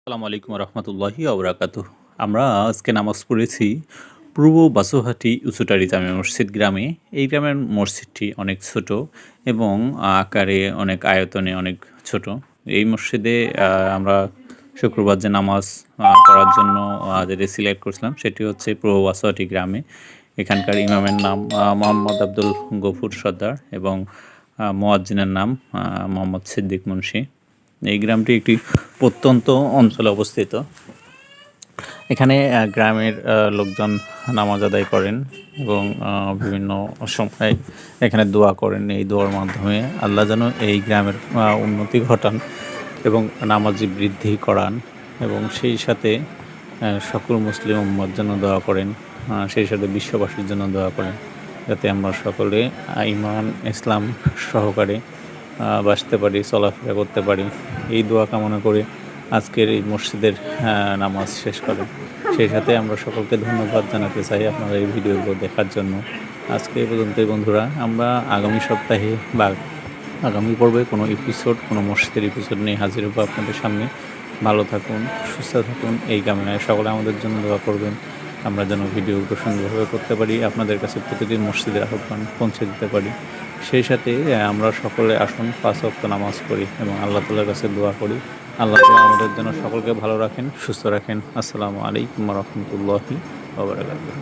আসসালামু আলাইকুম রহমতুল্লাহি ওবরাকাতুহ। আমরা আজকে নামাজ পড়েছি পূর্ব বাসুহাটি উঁচুটারি জামে মসজিদ গ্রামে। এই গ্রামের মসজিদটি অনেক ছোট এবং আকারে অনেক আয়তনে অনেক ছোট। এই মসজিদে আমরা শুক্রবার যে নামাজ পড়ার জন্য যেটি সিলেক্ট করছিলাম সেটি হচ্ছে পূর্ব বাসুহাটি গ্রামে। এখানকার ইমামের নাম মোহাম্মদ আব্দুল গফুর সর্দার এবং মুয়াজ্জিনের নাম মোহাম্মদ সিদ্দিক মুন্সি। এই গ্রামটি একটি প্রত্যন্ত অঞ্চলে অবস্থিত। এখানে গ্রামের লোকজন নামাজ আদায় করেন এবং বিভিন্ন সময় এখানে দোয়া করেন। এই দোয়ার মাধ্যমে আল্লাহ যেন এই গ্রামের উন্নতি ঘটান এবং নামাজি বৃদ্ধি করান এবং সেই সাথে সকল মুসলিম উম্মত যেন দোয়া করেন, সেই সাথে বিশ্ববাসীর জন্য দোয়া করেন, যাতে আমরা সকলে ঈমান ইসলাম সহকারে বাঁচতে পারি, চলাফেরা করতে পারি। এই দোয়া কামনা করে আজকের এই মসজিদের নামাজ শেষ করে। সেই সাথে আমরা সকলকে ধন্যবাদ জানাতে চাই আপনারা এই ভিডিওগুলো দেখার জন্য। আজকে এই পর্যন্তই বন্ধুরা। আমরা আগামী সপ্তাহে বা আগামী পর্বে কোনো মসজিদের এপিসোড নিয়ে হাজির হবো আপনাদের সামনে। ভালো থাকুন, সুস্থ থাকুন, এই কামনায় সকলে আমাদের জন্য দোয়া করবেন। আমরা যেন ভিডিওগুলো সুন্দরভাবে করতে পারি, আপনাদের কাছে প্রতিদিন মসজিদের আহ্বান পৌঁছে দিতে পারি। সেই সাথে আমরা সকলে আসুন 5 ওয়াক্ত নামাজ পড়ি এবং আল্লাহ তাআলার কাছে দোয়া করি। আল্লাহ তাআলা আমাদের জন্য সকলকে ভালো রাখেন, সুস্থ রাখেন। আসসালামু আলাইকুম ওয়া রাহমাতুল্লাহি ওয়া বারাকাতুহু।